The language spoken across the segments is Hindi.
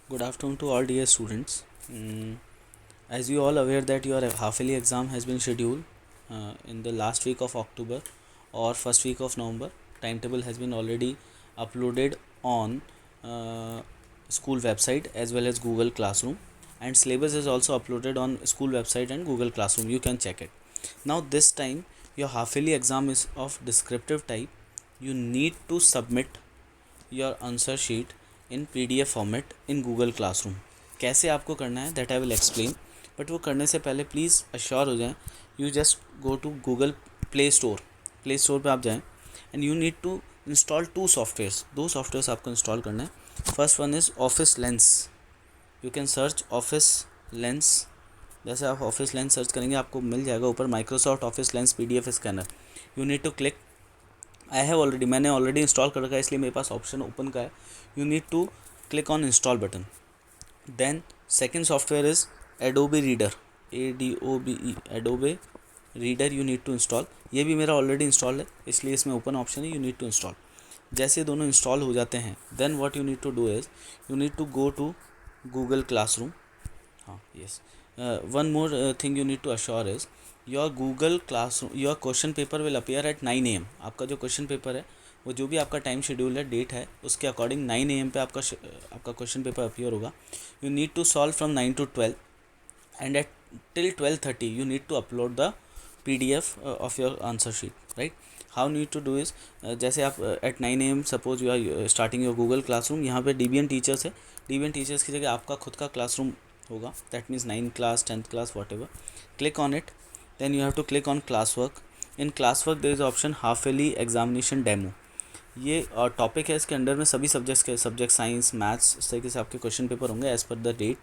Good afternoon to all dear students. As you all aware that your half-yearly exam has been scheduled in the last week of October or first week of November. Timetable has been already uploaded on school website as well as Google Classroom, and syllabus is also uploaded on school website and Google Classroom. You can check it. Now this time your half-yearly exam is of descriptive type. You need to submit your answer sheet in PDF format in Google Classroom. कैसे आपको करना है that I will explain, but वो करने से पहले प्लीज़ अश्योर हो जाएं. You just go to Google Play Store पे आप जाएं and you need to install दो सॉफ्टवेयर्स आपको इंस्टॉल करना है. First one is Office Lens. You can search Office Lens. जैसे आप ऑफिस लेंस सर्च करेंगे आपको मिल जाएगा ऊपर Microsoft Office Lens PDF scanner. You need to click. मैंने ऑलरेडी इंस्टॉल कर रखा है इसलिए मेरे पास ऑप्शन ओपन का है. You need to click on install button. Then second software is Adobe Reader. ADOBE Adobe Reader you need to install. ये भी मेरा ऑलरेडी इंस्टॉल है इसलिए इसमें ओपन ऑप्शन है यू नीड टू इंस्टॉल. जैसे दोनों इंस्टॉल हो जाते हैं then what you need to do is you need to go to Google Classroom. हाँ yes. One more thing you need to assure is your Google classroom your question paper will appear eight 9 AM. आपका जो क्वेश्चन पेपर है वो जो भी आपका टाइम शेड्यूल है डेट है उसके अकॉर्डिंग 9 AM पे आपका क्वेश्चन पेपर अपीयर होगा. You need to solve from 9 to 12 and at till 12:30 you need to upload the PDF of your answer sheet. Right. How need to do is जैसे आप at 9 AM suppose you are starting your Google Classroom. यहाँ पे DBN टीचर्स है. DBN टीचर्स की जगह आपका खुद का क्लासरूम होगा. That means 9th class 10th class what ever. Click on it. then you have to click on classwork. in classwork there is option half yearly examination demo. ये टॉपिक है इसके अंडर में सभी सब्जेक्ट्स के सब्जेक्ट साइंस मैथ्स इस तरीके से आपके क्वेश्चन पेपर होंगे as per the date.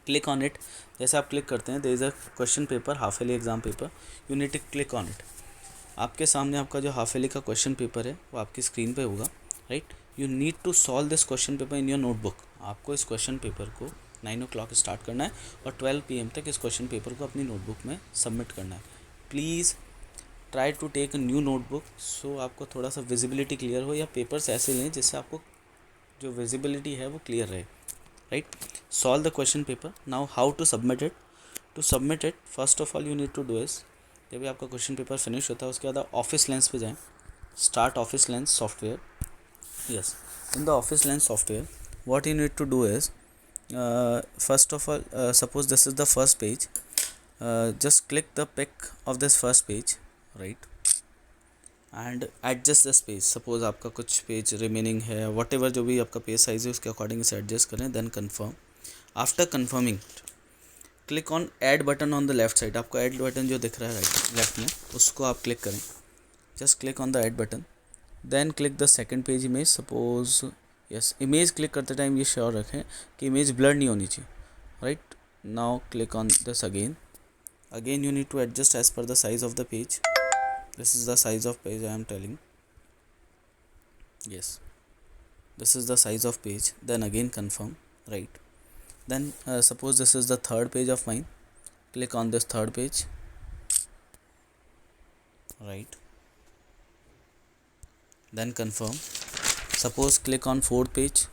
Click on it. जैसे आप क्लिक करते हैं there is a question paper half yearly exam paper. You need to click on it. आपके सामने आपका जो हाफ ईयरली का क्वेश्चन पेपर है वो आपकी स्क्रीन पे होगा. Right. You need to solve this question paper in your notebook. आपको इस क्वेश्चन पेपर को 9 o'clock स्टार्ट करना है और 12 PM तक इस क्वेश्चन पेपर को अपनी नोटबुक में सबमिट करना है. Please try to take a new notebook so आपको थोड़ा सा विजिबिलिटी क्लियर हो, या पेपर्स ऐसे लें जिससे आपको जो विजिबिलिटी है वो क्लियर रहे. Right. Solve the question paper. Now how to submit it. To submit it first of all you need to do is जब भी आपका क्वेश्चन पेपर फिनिश होता है उसके बाद ऑफिस लेंस पे जाएं. Start office lens software. Yes. In the office lens software what you need to do is first of all suppose this is the first page. Just click the pic of this first page. Right. and adjust this page. suppose आपका कुछ पेज रिमेनिंग है whatever जो भी आपका पेज साइज है उसके अकॉर्डिंग इसे एडजस्ट करें. Then confirm. After confirming click on add button on the left side. आपको ऐड बटन जो दिख रहा है राइट लेफ्ट में उसको आप क्लिक करें. Just click on the add button. Then click the second page image. Suppose yes image click करते टाइम ये श्योर रखें कि इमेज ब्लर नहीं होनी चाहिए. Right. Now click on this again you need to adjust as per the size of the page. This is the size of page I am telling. Yes, this is the size of page. Then again confirm. Right. Then suppose this is the third page of mine. Click on this third page. Right. Then confirm. Suppose click on fourth page.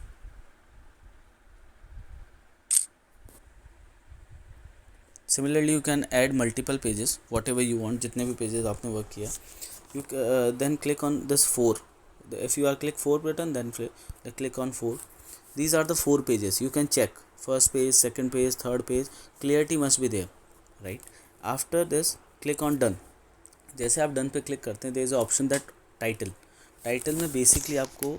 Similarly you can add multiple pages whatever you want. जितने भी pages आपने work किया you then click on this 4. if you are click 4 button then click on 4. these are the 4 pages. you can check first page, second page, third page. clarity must be there. right. after this click on done. जैसे आप done पे click करते हैं there is a option that title में basically आपको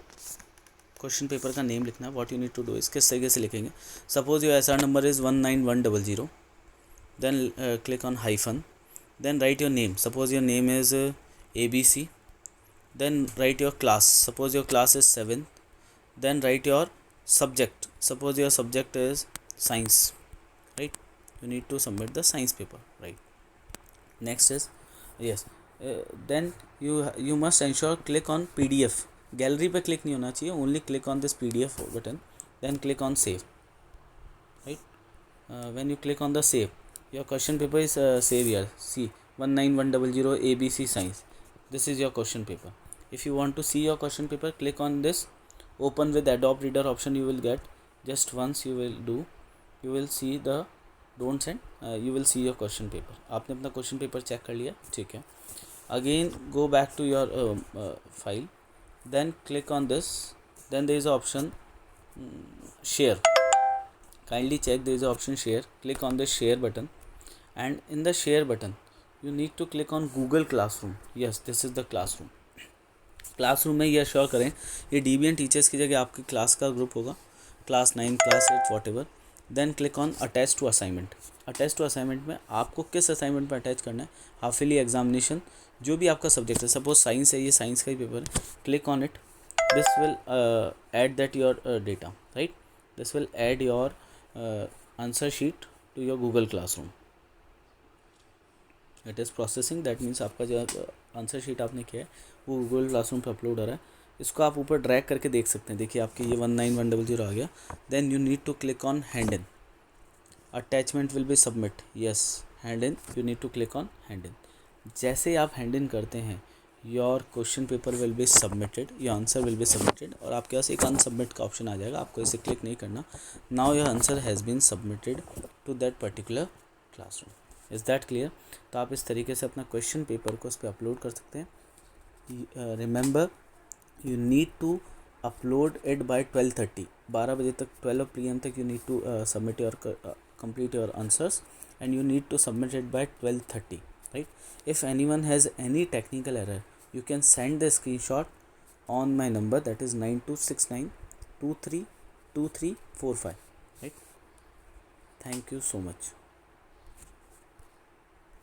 क्वेश्चन पेपर का नेम लिखना है. What you need to do is किस तरीके से लिखेंगे. Suppose your SR number is 19100. then click on hyphen. then write your name. suppose your name is ABC. then write your class. suppose your class is 7. then write your subject. suppose your subject is science. right. you need to submit the science paper. right. next is yes. then you must ensure click on PDF. Gallery पे क्लिक नहीं होना चाहिए. Only click on this PDF button. Then click on save. Right. when you click on the save your question paper is save here. see 19100 ABC science. this is your question paper. if you want to see your question paper click on this open with Adobe Reader option. you will get just once you will do, you will see the don't send, you will see your question paper. आपने अपना question paper check कर लिया, ठीक है. Again go back to your file, then click on this, then there is an option share. Kindly check, there is an option share. Click on the share button, and in the share button you need to click on Google Classroom. Yes, this is the classroom. Classroom में ये श्योर करें ये DBN टीचर्स की जगह आपकी क्लास का ग्रुप होगा, class 9 class 8 what ever. Then click on attach to assignment. Attach to assignment में आपको किस असाइनमेंट पर अटैच करना है, हाफ ईयरली एग्जामिनेशन जो भी आपका सब्जेक्ट है, सपोज साइंस है, ये साइंस का ही पेपर है. Click on it. This will add that your data, right. This will add your answer sheet to your Google Classroom. It is processing, that means आपका जो आंसर शीट आपने किया है वो गूगल क्लासरूम पे अपलोड हो रहा है. इसको आप ऊपर ड्रैग करके देख सकते हैं. देखिए आपके ये 19100 आ गया. Then you need to click on hand in. Attachment will be submit. Yes, hand in, you need to click on hand in. जैसे आप हैंड इन करते हैं your question paper will be submitted, your answer will be submitted, और आपके पास एक अनसबमिट का ऑप्शन आ जाएगा. आपको इसे क्लिक नहीं करना. Now your answer has been submitted to that particular classroom. Is that clear? तो आप इस तरीके से अपना क्वेश्चन पेपर को उस पर अपलोड कर सकते हैं. Remember, you need to upload it by 12:30. 12 बजे तक, 12 PM तक you need to submit your complete your answers, and you need to submit it by 12:30, right? If anyone has any technical error, you can send the screenshot on my number, that is 9269232345, right? Thank you so much.